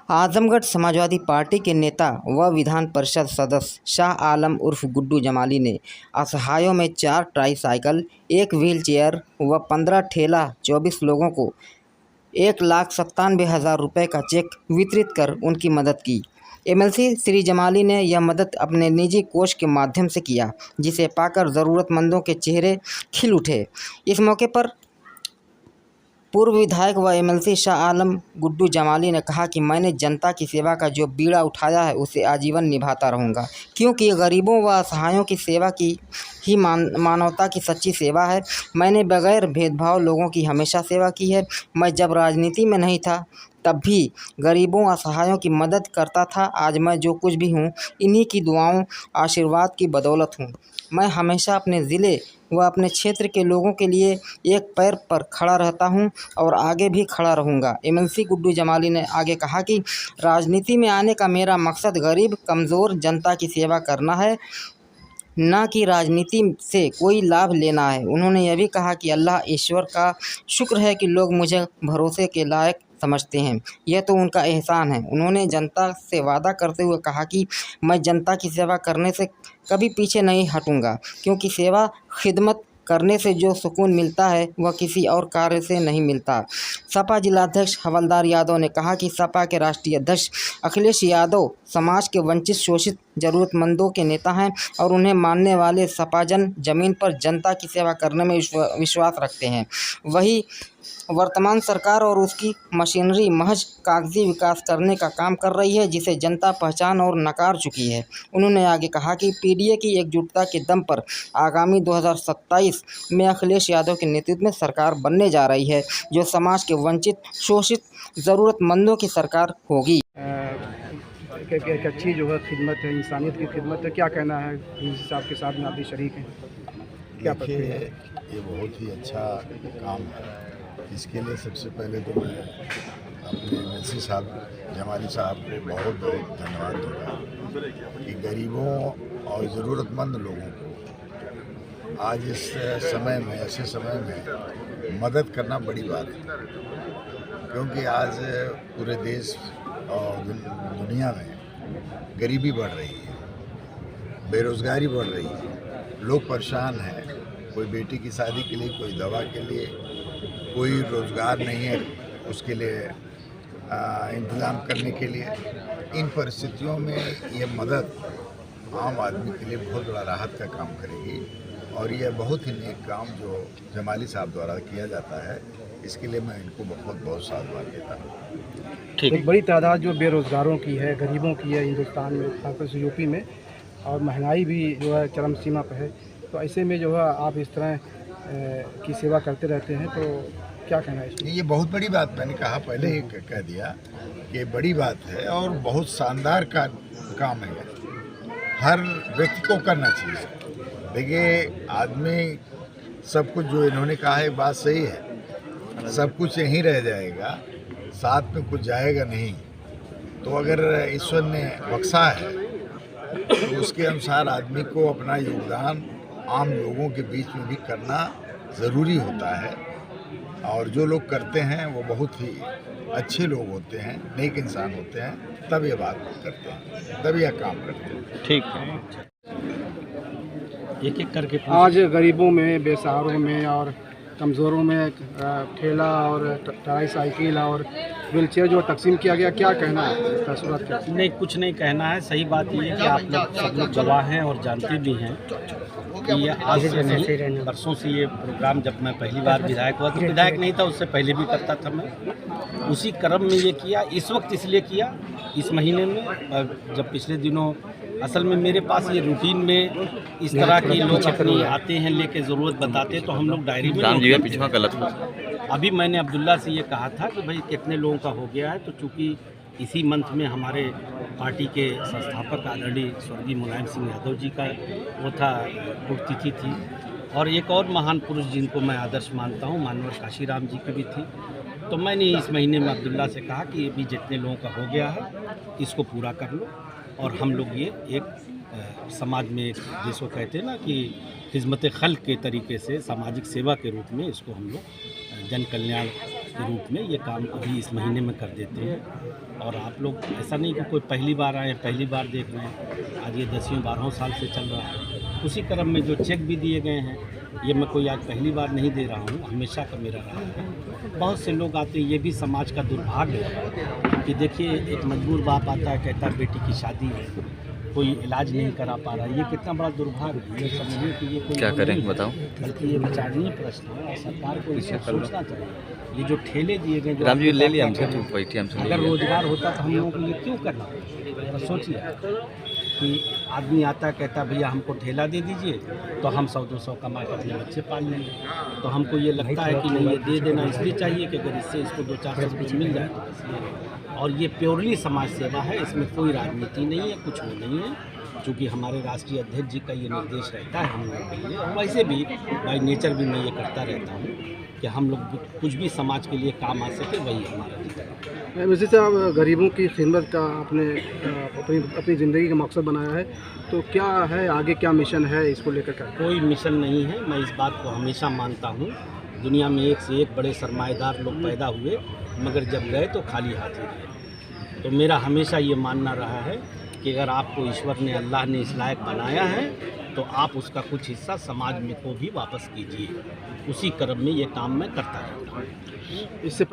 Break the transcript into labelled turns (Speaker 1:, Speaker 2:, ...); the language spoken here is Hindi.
Speaker 1: आजमगढ़ समाजवादी पार्टी के नेता व विधान परिषद सदस्य शाह आलम उर्फ गुड्डू जमाली ने असहायों में 4 ट्राईसाइकिल, 1 व्हील चेयर व 15 ठेला 24 लोगों को 1,97,000 रुपये का चेक वितरित कर उनकी मदद की। एमएलसी श्री जमाली ने यह मदद अपने निजी कोष के माध्यम से किया, जिसे पाकर ज़रूरतमंदों के चेहरे खिल उठे। इस मौके पर पूर्व विधायक व एमएलसी शाह आलम गुड्डू जमाली ने कहा कि मैंने जनता की सेवा का जो बीड़ा उठाया है उसे आजीवन निभाता रहूँगा, क्योंकि गरीबों व असहायों की सेवा की ही मानवता की सच्ची सेवा है। मैंने बगैर भेदभाव लोगों की हमेशा सेवा की है। मैं जब राजनीति में नहीं था तब भी गरीबों असहायों की मदद करता था। आज मैं जो कुछ भी हूँ इन्हीं की दुआओं आशीर्वाद की बदौलत हूँ। मैं हमेशा अपने ज़िले व अपने क्षेत्र के लोगों के लिए एक पैर पर खड़ा रहता हूं और आगे भी खड़ा रहूंगा। एमएलसी गुड्डू जमाली ने आगे कहा कि राजनीति में आने का मेरा मकसद गरीब कमज़ोर जनता की सेवा करना है, न कि राजनीति से कोई लाभ लेना है। उन्होंने यह भी कहा कि अल्लाह ईश्वर का शुक्र है कि लोग मुझे भरोसे के लायक समझते हैं, यह तो उनका एहसान है। उन्होंने जनता से वादा करते हुए कहा कि मैं जनता की सेवा करने से कभी पीछे नहीं हटूंगा, क्योंकि सेवा खिदमत करने से जो सुकून मिलता है वह किसी और कार्य से नहीं मिलता। सपा जिलाध्यक्ष हवलदार यादव ने कहा कि सपा के राष्ट्रीय अध्यक्ष अखिलेश यादव समाज के वंचित शोषित ज़रूरतमंदों के नेता हैं और उन्हें मानने वाले सपाजन ज़मीन पर जनता की सेवा करने में विश्वास रखते हैं। वही वर्तमान सरकार और उसकी मशीनरी महज कागजी विकास करने का काम कर रही है, जिसे जनता पहचान और नकार चुकी है। उन्होंने आगे कहा कि पीडीए की एकजुटता के दम पर आगामी 2027 में अखिलेश यादव के नेतृत्व में सरकार बनने जा रही है, जो समाज के वंचित शोषित ज़रूरतमंदों की सरकार होगी।
Speaker 2: एक अच्छी जो है खिदमत है, इंसानियत की खिदमत है। क्या कहना है साहब के साथ में, आप भी शरीक हैं? क्या
Speaker 3: देखिए, ये बहुत ही अच्छा काम है। इसके लिए सबसे पहले तो मैं अपने एमएलसी साहब जमाली साहब को बहुत बहुत धन्यवाद दूँगा कि गरीबों और ज़रूरतमंद लोगों को आज इस समय में, ऐसे समय में मदद करना बड़ी बात है, क्योंकि आज पूरे देश और दुनिया में गरीबी बढ़ रही है, बेरोज़गारी बढ़ रही है, लोग परेशान हैं। कोई बेटी की शादी के लिए, कोई दवा के लिए, कोई रोज़गार नहीं है उसके लिए इंतज़ाम करने के लिए। इन परिस्थितियों में ये मदद आम आदमी के लिए बहुत बड़ा राहत का काम करेगी और यह बहुत ही नेक काम जो जमाली साहब द्वारा किया जाता है, इसके लिए मैं इनको बहुत बहुत साधुवाद देता हूँ।
Speaker 2: ठीक। एक बड़ी तादाद जो बेरोज़गारों की है, गरीबों की है हिंदुस्तान में, खासकर यूपी में, और महंगाई भी जो है चरम सीमा पर है, तो ऐसे में जो है आप इस तरह की सेवा करते रहते हैं, तो क्या कहना है इसमें?
Speaker 3: ये बहुत बड़ी बात, मैंने कहा पहले ही कह दिया कि बड़ी बात है और बहुत शानदार का काम है। हर व्यक्ति को करना चाहिए। देखिए, आदमी सब कुछ जो इन्होंने कहा है बात सही है, सब कुछ यहीं रह जाएगा, साथ में कुछ जाएगा नहीं। तो अगर ईश्वर ने बख्शा है तो उसके अनुसार आदमी को अपना योगदान आम लोगों के बीच में भी करना ज़रूरी होता है, और जो लोग करते हैं वो बहुत ही अच्छे लोग होते हैं, नेक इंसान होते हैं, तब ये बात करते हैं, तब यह काम करते हैं।
Speaker 4: ठीक है, एक करके
Speaker 2: आज गरीबों में, बेसहारों में और कमज़ोरों में ठेला और ट्राईसाइकिल और व्हीलचेयर जो तकसीम किया गया, क्या कहना है इसका सूरत क्या?
Speaker 4: नहीं, कुछ नहीं कहना है। सही बात ये है कि आप लोग सब लोग गवाह हैं और जानते भी हैं कि ये आज से नहीं, बरसों से ये प्रोग्राम, जब मैं पहली बार विधायक हुआ तो विधायक नहीं था, उससे पहले भी करता था मैं, उसी क्रम में ये किया। इस वक्त इसलिए किया, इस महीने में, जब पिछले दिनों असल में मेरे पास ये रूटीन में इस तरह के लोग अपनी आते हैं लेके ज़रूरत बताते हैं, तो हम लोग डायरी में पिछवा गलत हो। अभी मैंने अब्दुल्ला से ये कहा था कि भाई कितने लोगों का हो गया है, तो चूँकि इसी मंथ में हमारे पार्टी के संस्थापक आदरणीय स्वर्गीय मुलायम सिंह यादव जी का वो था, पुण्यतिथि थी, और एक और महान पुरुष जिनको मैं आदर्श मानता हूँ, मानवर काशीराम जी की भी थी। तो मैंने इस महीने में अब्दुल्ला से कहा कि ये भी जितने लोगों का हो गया है इसको पूरा कर लो, और हम लोग ये एक समाज में, जिसको कहते हैं ना कि खिदमत खल्क के तरीके से सामाजिक सेवा के रूप में इसको हम लोग जन कल्याण के रूप में ये काम अभी इस महीने में कर देते हैं। और आप लोग ऐसा नहीं कि कोई पहली बार आए, पहली बार देख रहे हैं, आज ये 10-12 साल से चल रहा है। उसी क्रम में जो चेक भी दिए गए हैं, ये मैं कोई आज पहली बार नहीं दे रहा हूँ, हमेशा का मेरा रहा है। बहुत से लोग आते हैं, ये भी समाज का दुर्भाग्य है कि देखिए एक मजबूर बाप आता है, कहता है बेटी की शादी है, कोई इलाज नहीं करा पा रहा है। ये कितना बड़ा दुर्भाग्य है। ये समझिए कि ये कोई
Speaker 5: क्या करें बताओ।
Speaker 4: बल्कि ये विचारणीय प्रश्न है और सरकार को इसे सोचना चाहिए। ये जो ठेले दिए गए, जो
Speaker 5: राम जी ले लिया
Speaker 4: आपको
Speaker 5: हमसे,
Speaker 4: क्या
Speaker 5: तो बैठिए हमसे ले
Speaker 4: अगर
Speaker 5: लिया।
Speaker 4: रोजगार होता तो हम लोगों को ये क्यों करना? जरा सोचिए कि आदमी आता कहता भैया हमको ठेला दे दीजिए, तो हम 100-200 कमा कर अपने बच्चे पाल लेंगे। तो हमको ये लगता है कि नहीं, ये दे देना इसलिए चाहिए कि अगर इससे इसको 2-4 रुपये मिल जाए तो इसलिए। और ये प्योरली समाज सेवा है, इसमें कोई राजनीति नहीं है, कुछ वो नहीं है। चूँकि हमारे राष्ट्रीय अध्यक्ष जी का ये निर्देश रहता है हम लोगों के लिए, और वैसे भी बाई नेचर भी मैं ये करता रहता हूँ कि हम लोग कुछ भी समाज के लिए काम आ सके, वही हमारा नेचर है।
Speaker 2: वैसे साहब, गरीबों की खिदमत का आपने अपनी ज़िंदगी का मकसद बनाया है, तो क्या है आगे, क्या मिशन है इसको लेकर का?
Speaker 4: कोई मिशन नहीं है। मैं इस बात को हमेशा मानता हूँ, दुनिया में एक से एक बड़े सरमाएदार लोग पैदा हुए, मगर जब गए तो खाली हाथ ही गए। तो मेरा हमेशा ये मानना रहा है कि अगर आपको ईश्वर ने, अल्लाह ने इस लायक बनाया है, तो आप उसका कुछ हिस्सा समाज में को भी वापस कीजिए। उसी क्रम में ये काम मैं करता रहता हूँ।
Speaker 2: इससे